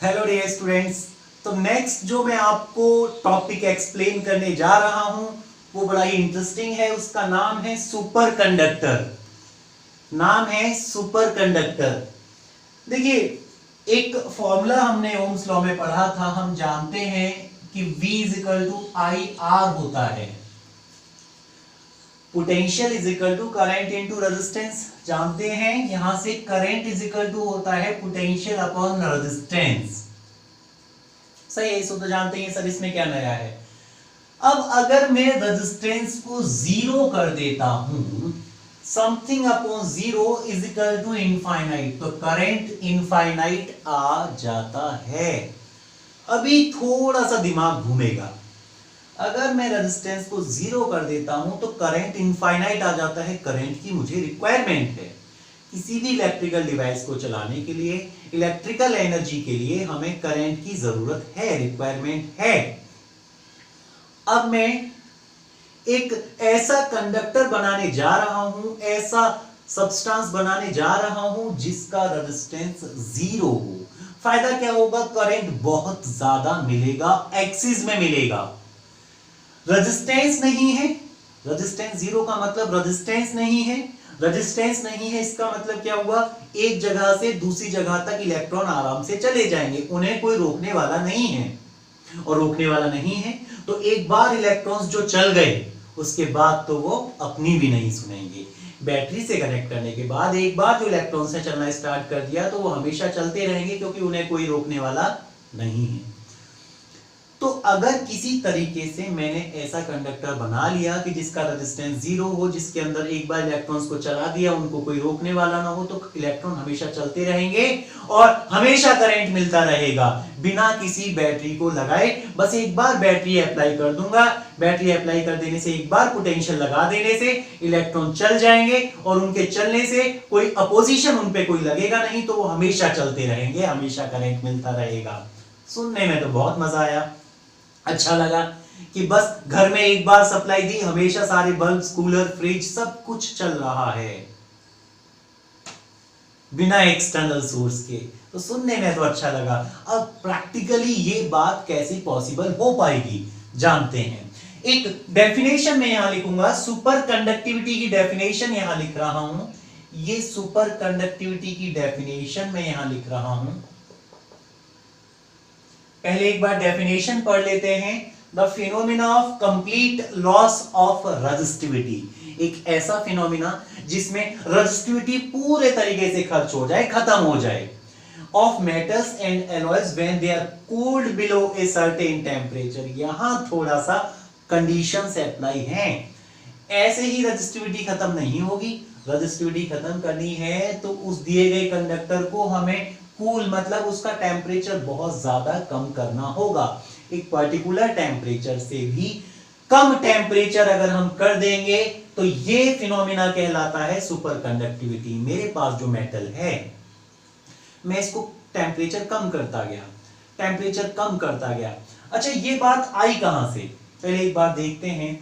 Hello dear students. तो next जो मैं आपको टॉपिक एक्सप्लेन करने जा रहा हूं वो बड़ा ही इंटरेस्टिंग है। उसका नाम है सुपर कंडक्टर। नाम है सुपर कंडक्टर। देखिए, एक फॉर्मूला हमने ओम्स लॉ में पढ़ा था। हम जानते हैं कि V is equal to I R होता है। Potential is equal to current into resistance. जानते हैं यहां से करंट इज इक्वल टू होता है पोटेंशियल अपॉन रेजिस्टेंस। सही है, इसको तो जानते हैं सब। इसमें क्या नया है? अब अगर मैं रेजिस्टेंस को जीरो कर देता हूं, something upon zero is equal to infinite, तो करंट इनफाइनाइट आ जाता है। अभी थोड़ा सा दिमाग घूमेगा। अगर मैं रेजिस्टेंस को जीरो कर देता हूं तो करंट इनफाइनाइट आ जाता है। करंट की मुझे रिक्वायरमेंट है। किसी भी इलेक्ट्रिकल डिवाइस को चलाने के लिए, इलेक्ट्रिकल एनर्जी के लिए हमें करंट की जरूरत है, रिक्वायरमेंट है। अब मैं एक ऐसा कंडक्टर बनाने जा रहा हूं, ऐसा सब्सटेंस बनाने जा रहा हूं जिसका रेजिस्टेंस जीरो हो। फायदा क्या होगा? करंट बहुत ज्यादा मिलेगा, एक्सिस में मिलेगा। रेजिस्टेंस नहीं है, रेजिस्टेंस जीरो का मतलब रेजिस्टेंस नहीं है। रेजिस्टेंस नहीं है इसका मतलब क्या हुआ? एक जगह से दूसरी जगह तक इलेक्ट्रॉन आराम से चले जाएंगे, उन्हें कोई रोकने वाला नहीं है। और रोकने वाला नहीं है तो एक बार इलेक्ट्रॉन्स जो चल गए उसके बाद तो वो अपनी भी नहीं सुनेंगे। बैटरी से कनेक्ट करने के बाद एक बार जो इलेक्ट्रॉन्स ने चलना स्टार्ट कर दिया तो वो हमेशा चलते रहेंगे, क्योंकि उन्हें कोई रोकने वाला नहीं है। तो अगर किसी तरीके से मैंने ऐसा कंडक्टर बना लिया कि जिसका रेजिस्टेंस जीरो हो, जिसके अंदर एक बार इलेक्ट्रॉन्स को चला दिया, उनको कोई रोकने वाला ना हो, तो इलेक्ट्रॉन हमेशा चलते रहेंगे और हमेशा करंट मिलता रहेगा बिना किसी बैटरी को लगाए। बस एक बार बैटरी अप्लाई कर दूंगा, बैटरी अप्लाई कर देने से, एक बार पोटेंशियल लगा देने से इलेक्ट्रॉन चल जाएंगे और उनके चलने से कोई अपोजिशन उन पे कोई लगेगा नहीं, तो वो हमेशा चलते रहेंगे, हमेशा करंट मिलता रहेगा। सुनने में तो बहुत मजा आया, अच्छा लगा कि बस घर में एक बार सप्लाई दी, हमेशा सारे बल्ब, कूलर, फ्रिज सब कुछ चल रहा है बिना एक्सटर्नल सोर्स के। तो सुनने में तो अच्छा लगा। अब प्रैक्टिकली ये बात कैसे पॉसिबल हो पाएगी जानते हैं। एक डेफिनेशन में यहां लिखूंगा, सुपर कंडक्टिविटी की डेफिनेशन यहां लिख रहा हूं। ये सुपर कंडक्टिविटी की डेफिनेशन में यहां लिख रहा हूं। पहले एक बार डेफिनेशन पढ़ लेते हैं। The phenomena of complete loss of resistivity, एक ऐसा फिनोमिना जिसमें रेजिस्टिविटी पूरे तरीके से खर्च हो जाए, खत्म हो जाए, of metals and alloys when they are cooled below a certain temperature. यहां थोड़ा सा कंडीशंस अप्लाई हैं। ऐसे ही रेजिस्टिविटी खत्म नहीं होगी। रेजिस्टिविटी खत्म करनी है तो उस दिए गए कंडक्टर को हमें कूल मतलब उसका टेम्परेचर बहुत ज्यादा कम करना होगा। एक पर्टिकुलर टेम्परेचर से भी कम टेम्परेचर अगर हम कर देंगे तो ये फिनोमिना कहलाता है सुपर कंडक्टिविटी। मेरे पास जो मेटल है, मैं इसको टेम्परेचर कम करता गया, टेम्परेचर कम करता गया। अच्छा, ये बात आई कहां से? पहले एक बार देखते हैं।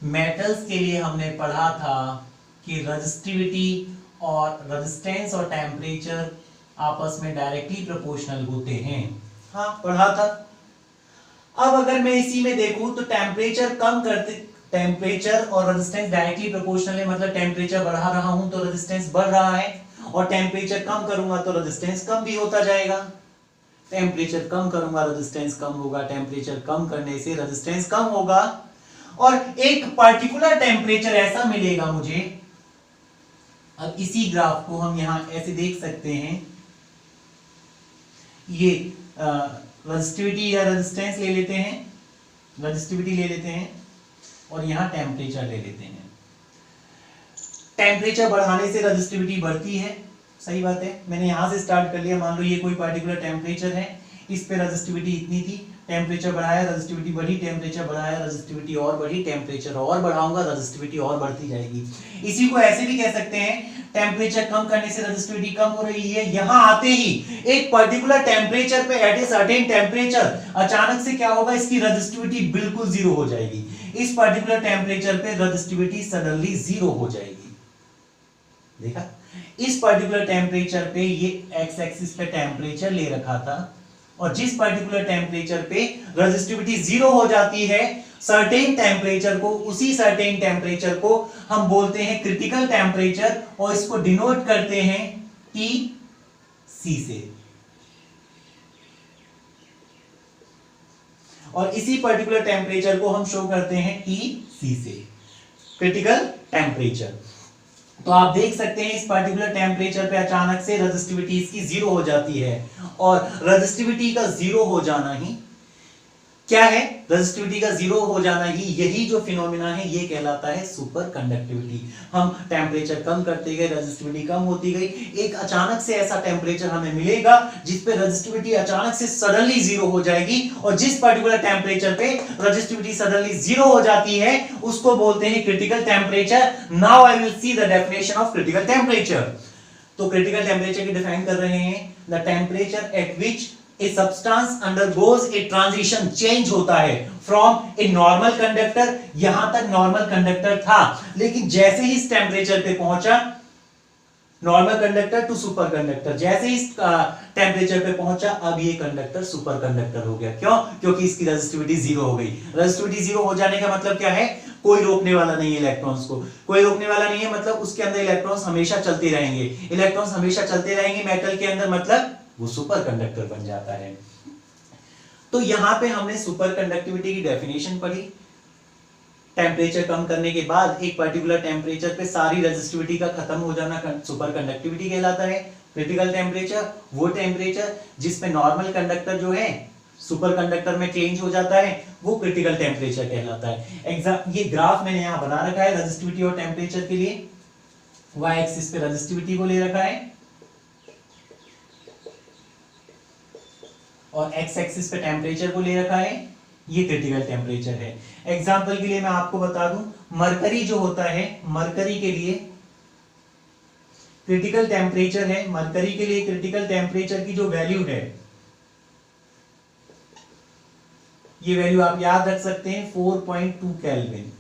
मेटल्स के लिए हमने पढ़ा था कि रेजिस्टिविटी और रेजिस्टेंस और टेम्परेचर आपस में डायरेक्टली प्रोपोर्शनल होते हैं। हाँ, पढ़ा था। अब अगर मैं इसी में देखूं तो टेम्परेचर कम करते, टेम्परेचर और रेजिस्टेंस डायरेक्टली प्रोपोर्शनल है, मतलब टेम्परेचर बढ़ा रहा हूं तो रेजिस्टेंस बढ़ रहा है, और टेम्परेचर कम करूंगा तो रेजिस्टेंस कम भी होता जाएगा। टेम्परेचर कम करूंगा रेजिस्टेंस कम होगा, टेम्परेचर कम करने से रेजिस्टेंस कम होगा, और एक पर्टिकुलर टेम्परेचर ऐसा मिलेगा मुझे। अब इसी ग्राफ को हम यहां ऐसे देख सकते हैं। ये रेजिस्टिविटी या रेजिस्टेंस ले लेते हैं, रेजिस्टिविटी ले लेते हैं और यहां टेम्परेचर ले लेते हैं। टेम्परेचर बढ़ाने से रेजिस्टिविटी बढ़ती है, सही बात है। मैंने यहां से स्टार्ट कर लिया। मान लो ये कोई पर्टिकुलर टेम्परेचर है, इस पे रेजिस्टिविटी इतनी थी, टेम्परेचर बढ़ाया, रेजिस्टिविटी बढ़ी, टेम्परेचर बढ़ाया, रेजिस्टिविटी और बढ़ी, टेम्परेचर और बढ़ाऊंगा, रेजिस्टिविटी और बढ़ती जाएगी। इसी को ऐसे भी कह सकते हैं, टेम्परेचर कम करने से रेजिस्टिविटी कम हो रही है। यहां आते ही एक पर्टिकुलर टेम्परेचर पे, एट ए सर्टेन टेम्परेचर, अचानक से क्या होगा? इसकी रेजिस्टिविटी बिल्कुल जीरो हो जाएगी। इस पर्टिकुलर टेम्परेचर पे रेजिस्टिविटी सडनली जीरो हो जाएगी। देखा, इस पर्टिकुलर टेम्परेचर पे ये एक्स एक्सिस पे टेम्परेचर ले रखा था और जिस पर्टिकुलर टेम्परेचर पे रेजिस्टिविटी 0 हो जाती है, सर्टेन टेम्परेचर को, उसी सर्टेन टेम्परेचर को हम बोलते हैं क्रिटिकल टेम्परेचर और इसको डिनोट करते हैं TC से। और इसी पर्टिकुलर टेम्परेचर को हम शो करते हैं TC से, क्रिटिकल टेम्परेचर। तो आप देख सकते हैं इस पर्टिकुलर टेम्परेचर पे अचानक से रेजिस्टिविटी इसकी 0 हो जाती है और रेजिस्टिविटी का 0 हो जाना ही क्या है, रेजिस्टिविटी का 0 हो जाना ही यही जो फिनोमिना है ये कहलाता है सुपर कंडक्टिविटी। हम टेम्परेचर कम करते गए, रेजिस्टिविटी कम होती गई, एक अचानक से ऐसा टेम्परेचर हमें मिलेगा जिस पे रेजिस्टिविटी अचानक से सडनली 0 हो जाएगी और जिस पर्टिकुलर टेम्परेचर पे रेजिस्टिविटी सडनली 0 हो जाती है उसको बोलते हैं critical temperature. Now I will see the definition of critical temperature. तो क्रिटिकल टेम्परेचर की डिफाइन कर रहे हैं, the temperature at which A substance undergoes a transition, change होता है from a normal conductor, यहां तक नॉर्मल कंडक्टर था लेकिन जैसे ही इस टेम्परेचर पे पहुंचा normal conductor to superconductor, जैसे ही इस टेम्परेचर पे पहुंचा अब ये कंडक्टर सुपर कंडक्टर हो गया। क्यों? क्योंकि इसकी रेजिस्टिविटी 0 हो गई। रेजिस्टिविटी 0 हो जाने का मतलब क्या है, कोई रोकने वाला नहीं है इलेक्ट्रॉन्स को, कोई रोकने वाला नहीं है मतलब उसके अंदर इलेक्ट्रॉन्स हमेशा चलते रहेंगे, इलेक्ट्रॉन्स हमेशा चलते रहेंगे मेटल के अंदर, मतलब वो सुपर कंडक्टर बन जाता है। तो यहां पे हमने सुपर कंडक्टिविटी की डेफिनेशन पढ़ी। टेम्परेचर कम करने के बाद एक पर्टिकुलर टेम्परेचर पे सारी रेजिस्टिविटी का खत्म हो जाना सुपर कंडक्टिविटी कहलाता है। क्रिटिकल टेम्परेचर वो टेम्परेचर जिसमें नॉर्मल कंडक्टर जो है सुपर कंडक्टर में चेंज हो जाता है वो क्रिटिकल टेम्परेचर कहलाता है। ये ग्राफ मैंने यहां बना रखा है रेजिस्टिविटी और टेम्परेचर के लिए। y एक्सिस पे रेजिस्टिविटी को ले रखा है और x एक्सिस पे टेम्परेचर को ले रखा है, ये क्रिटिकल टेम्परेचर है। एग्जांपल के लिए मैं आपको बता दूं, मरकरी जो होता है, मरकरी के लिए क्रिटिकल टेम्परेचर है, मरकरी के लिए क्रिटिकल टेम्परेचर की जो वैल्यू है ये वैल्यू आप याद रख सकते हैं 4.2 केल्विन।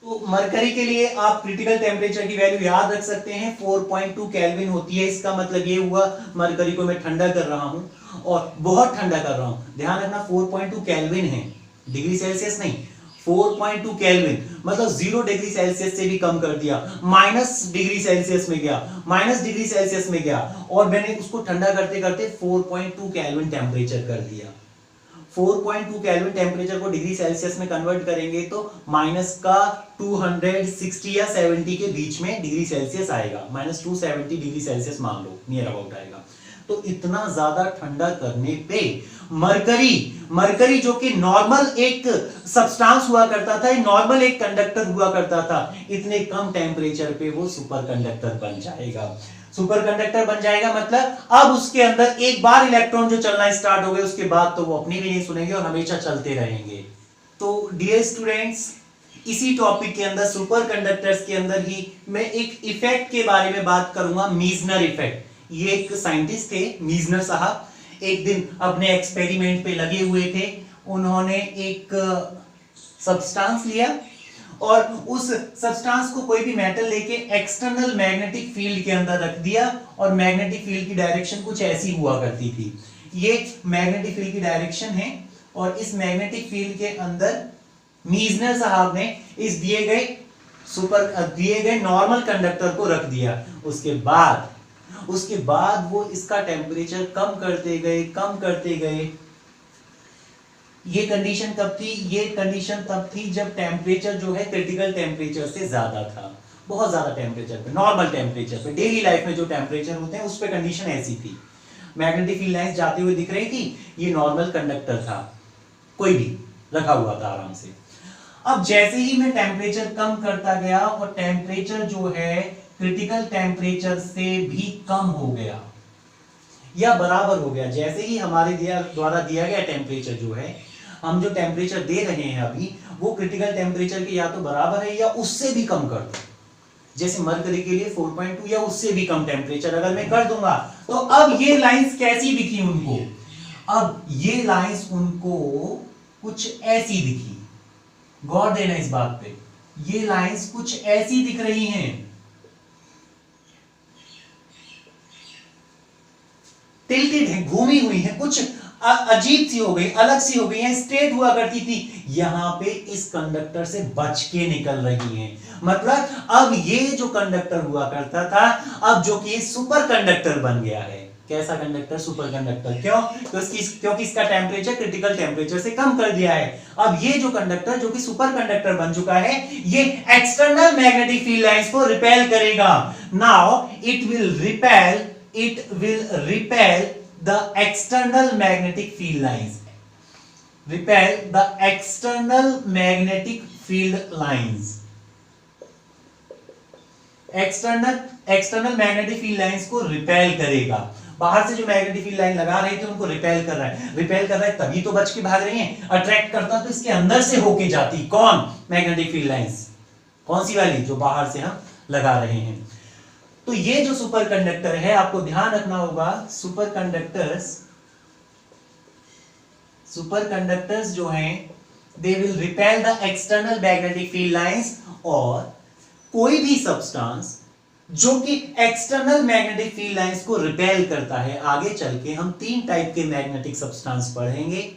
तो मरकरी के लिए आप क्रिटिकल टेम्परेचर की वैल्यू याद रख सकते हैं 4.2 केल्विन होती है। इसका मतलब ये हुआ मरकरी को मैं ठंडा कर रहा हूं और बहुत ठंडा कर रहा हूं। ध्यान रखना 4.2 केल्विन है, डिग्री सेल्सियस नहीं, 4.2 केल्विन मतलब 0 डिग्री सेल्सियस से भी कम कर दिया, माइनस डिग्री सेल्सियस में गया, माइनस डिग्री सेल्सियस में गया और मैंने उसको ठंडा करते करते 4.2 केल्विन टेम्परेचर कर दिया। 4.2 केल्विन टेम्परेचर को डिग्री सेल्सियस में कन्वर्ट करेंगे तो माइनस का 260 या 70 के बीच में डिग्री सेल्सियस आएगा, -270 डिग्री सेल्सियस मान लो, नियर अबाउट आएगा। तो इतना ज्यादा ठंडा करने पे मरकरी जो कि नॉर्मल एक सब्सटेंस हुआ करता था, नॉर्मल एक कंडक्टर हुआ करता था, इतने कम टेम्परेचर पे वो सुपर कंडक्टर बन जाएगा। सुपर कंडक्टर बन जाएगा मतलब अब उसके अंदर एक बार इलेक्ट्रॉन जो चलना स्टार्ट हो गए उसके बाद तो वो अपनी भी नहीं सुनेंगे और हमेशा चलते रहेंगे। तो डियर स्टूडेंट्स, इसी टॉपिक के अंदर सुपर कंडक्टर्स के अंदर ही मैं एक इफेक्ट के बारे में बात करूंगा, मीजनर इफेक्ट। ये एक साइंटिस्ट थे मीजनर साहब, एक दिन अपने एक्सपेरिमेंट पे लगे हुए थे। उन्होंने एक सब्सटेंस लिया और उस सब्सटेंस को कोई भी मेटल लेके एक्सटर्नल मैग्नेटिक फील्ड के अंदर रख दिया और मैग्नेटिक फील्ड की डायरेक्शन कुछ ऐसी हुआ करती थी। ये मैग्नेटिक फील्ड की डायरेक्शन है और इस मैग्नेटिक फील्ड के अंदर मीजनर साहब ने इस दिए गए नॉर्मल कंडक्टर को रख दिया। उसके बाद वो इसका टेम्परेचर कम करते गए। ये कंडीशन कब थी? ये कंडीशन तब थी जब टेम्परेचर जो है क्रिटिकल टेम्परेचर से ज्यादा था, बहुत ज्यादा टेम्परेचर पे, नॉर्मल टेम्परेचर पे, डेली लाइफ में जो टेम्परेचर होते हैं उस पे कंडीशन ऐसी थी। मैग्नेटिक फील्ड लाइंस जाती हुई दिख रही थी, ये नॉर्मल कंडक्टर था, कोई भी रखा हुआ था आराम से। अब जैसे ही मैं टेम्परेचर कम करता गया और टेम्परेचर जो है क्रिटिकल टेम्परेचर से भी कम हो गया या बराबर हो गया, जैसे ही हमारे द्वारा दिया गया टेम्परेचर जो है, हम जो टेम्परेचर दे रहे हैं अभी वो क्रिटिकल टेम्परेचर के या तो बराबर है या उससे भी कम कर दो। जैसे मरकरी के लिए 4.2 या उससे भी कम टेम्परेचर अगर मैं कर दूंगा तो अब ये लाइंस कैसी दिखी उनको? अब ये लाइंस उनको कुछ ऐसी दिखी। गौर देना इस बात पे, ये लाइंस कुछ ऐसी दिख रही हैं, टिल्टेड है, घूमी हुई है, कुछ अजीब सी हो गई, अलग सी हो गई है, स्ट्रेट हुआ करती थी, यहां पे इस कंडक्टर से बच के निकल रही हैं। मतलब अब ये जो कंडक्टर हुआ करता था, अब जो कि सुपर कंडक्टर बन गया है। कैसा कंडक्टर? Super conductor. क्यों? क्योंकि इसका टेम्परेचर क्रिटिकल टेम्परेचर से कम कर दिया है। अब ये जो कंडक्टर जो कि सुपर कंडक्टर बन चुका है, ये एक्सटर्नल मैग्नेटिक फील्ड लाइंस को रिपेल करेगा। Now it will repel the external magnetic field lines, repel the external magnetic field lines, external magnetic field lines को रिपेल करेगा। बाहर से जो मैग्नेटिक फील्ड लाइन लगा रहे थे उनको रिपेल कर रहा है, रिपेल कर रहा है तभी तो बच के भाग रही हैं। अट्रैक्ट करता तो इसके अंदर से होके जाती। कौन? Magnetic field lines. कौन सी वाली? जो बाहर से हम लगा रहे हैं। तो ये जो सुपर कंडक्टर है, आपको ध्यान रखना होगा, सुपर कंडक्टर्स जो हैं, they will repel the external magnetic field lines. और कोई भी सब्सटेंस जो कि एक्सटर्नल मैग्नेटिक फील्ड लाइंस को रिपेल करता है, आगे चल के हम 3 टाइप के मैग्नेटिक सब्सटेंस पढ़ेंगे,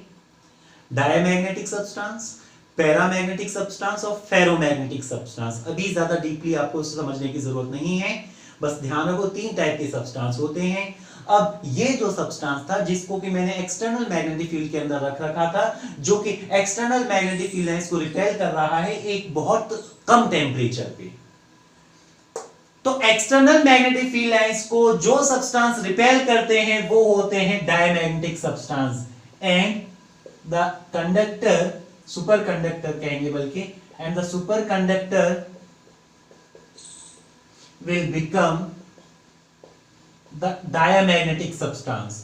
डायमैग्नेटिक सब्सटेंस, पैरामैग्नेटिक सब्सटेंस और फेरोमैग्नेटिक सब्सटेंस। अभी ज्यादा डीपली आपको समझने की जरूरत नहीं है, बस ध्यान रखो 3 टाइप के सब्सटेंस होते हैं। अब ये जो सब्सटेंस था जिसको कि मैंने एक्सटर्नल मैग्नेटिक फील्ड के अंदर रखा था, जो कि एक्सटर्नल मैग्नेटिक फील्ड लाइंस को रिपेल कर रहा है एक बहुत कम टेम्परेचर पे। तो एक्सटर्नल मैग्नेटिक फील्ड लाइंस को जो सब्सटेंस रिपेल करते हैं वो होते हैं diamagnetic substance. And the conductor, super conductor कहेंगे बल्कि, and the super conductor will become the diamagnetic substance.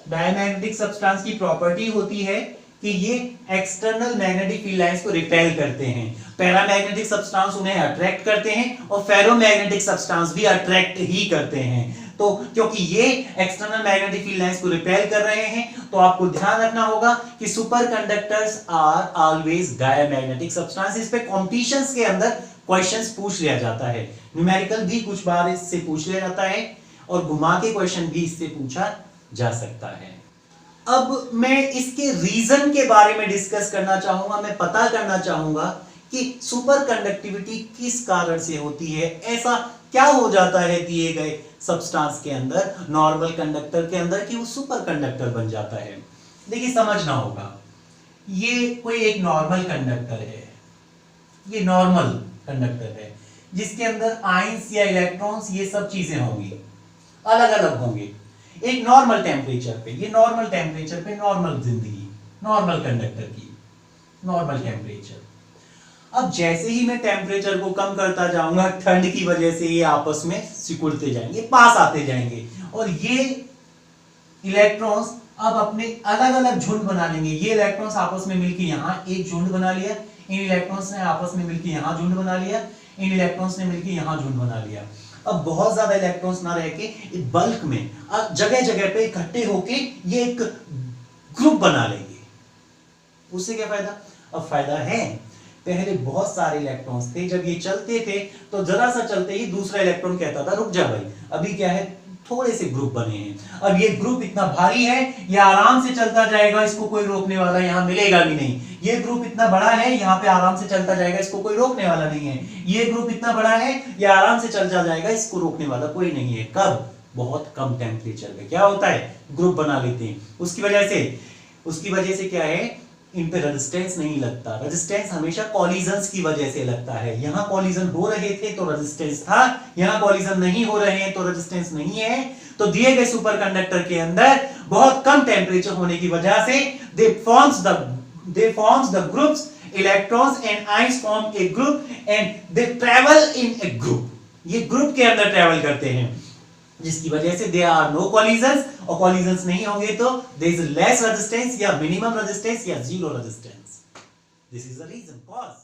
Diamagnetic substance की प्रॉपर्टी होती है कि ये एक्सटर्नल मैग्नेटिक फील्ड लाइंस को रिपेल करते हैं। पैरामैग्नेटिक सब्सटेंस उन्हें अट्रैक्ट करते हैं और फेरोमैग्नेटिक सब्सटेंस भी अट्रैक्ट ही करते हैं। तो क्योंकि ये एक्सटर्नल मैग्नेटिक फील्ड लाइंस को रिपेल कर रहे हैं, तो आपको ध्यान रखना होगा कि super conductors are always diamagnetic substance. इस पे कॉम्पिटिशंस के अंदर क्वेश्चंस पूछ लिया जाता है, न्यूमेरिकल भी कुछ बार इससे पूछ लिया जाता है और घुमा के क्वेश्चन भी इससे पूछा जा सकता है। अब मैं इसके रीजन के बारे में डिस्कस करना चाहूंगा, मैं पता करना चाहूंगा कि सुपर कंडक्टिविटी किस कारण से होती है। ऐसा क्या हो जाता है दिए गए सब्सटेंस के अंदर, नॉर्मल कंडक्टर के अंदर, कि वो सुपर कंडक्टर बन जाता है। देखिए समझना होगा, ये कोई एक नॉर्मल कंडक्टर है, ये नॉर्मल कंडक्टर है जिसके अंदर आयंस या इलेक्ट्रॉन्स ये सब चीजें होंगी, अलग अलग होंगे एक नॉर्मल टेम्परेचर पे। ये नॉर्मल टेम्परेचर पे नॉर्मल जिंदगी, नॉर्मल कंडक्टर की नॉर्मल टेम्परेचर। अब जैसे ही मैं टेम्परेचर को कम करता जाऊंगा, ठंड की वजह से ये आपस में सिकुड़ते जाएंगे, पास आते जाएंगे, और ये इलेक्ट्रॉन्स अब अपने अलग अलग झुंड बना लेंगे। ये इलेक्ट्रॉन्स आपस में मिलकर यहाँ एक झुंड बना लिया, इन इलेक्ट्रॉन्स ने आपस में मिलकर यहाँ झुंड बना लिया, इन इलेक्ट्रॉन्स ने मिलकर यहाँ झुंड बना लिया। अब बहुत ज्यादा इलेक्ट्रॉन्स ना रह के बल्क में जगह जगह पे इकट्ठे होके ये एक ग्रुप बना लेंगे। उससे क्या फायदा? अब फायदा है, पहले बहुत सारे इलेक्ट्रॉन्स थे, जब ये चलते थे तो जरा सा चलते ही दूसरा इलेक्ट्रॉन कहता था रुक जा भाई। अभी क्या है, थोड़े से ग्रुप बने हैं। अब ये ग्रुप इतना भारी है, ये आराम से चलता जाएगा, इसको कोई रोकने वाला यहां मिलेगा भी नहीं। ये ग्रुप इतना बड़ा है, यहाँ पे आराम से चलता जाएगा, इसको कोई रोकने वाला नहीं है। ये ग्रुप इतना बड़ा है, ये आराम से चलता जाएगा, इसको रोकने वाला कोई नहीं है। कब? बहुत कम टेम्परेचर पे क्या होता है, ग्रुप बना लेते हैं। उसकी वजह से क्या है, इन पे रेजिस्टेंस नहीं लगता। रेजिस्टेंस हमेशा कॉलिजन्स की वजह से लगता है। यहां कॉलिजन हो रहे थे तो रेजिस्टेंस था, यहां कॉलिजन नहीं हो रहे हैं तो रेजिस्टेंस नहीं है। तो दिए गए सुपर कंडक्टर के अंदर बहुत कम टेम्परेचर होने की वजह से दे forms the groups, electrons and ions form A group and they travel in A group. ये ग्रुप के अंदर ट्रैवल करते हैं, जिसकी वजह से there are no collisions, और collisions नहीं होंगे तो there is less resistance या minimum resistance या zero resistance. This is the reason, cause.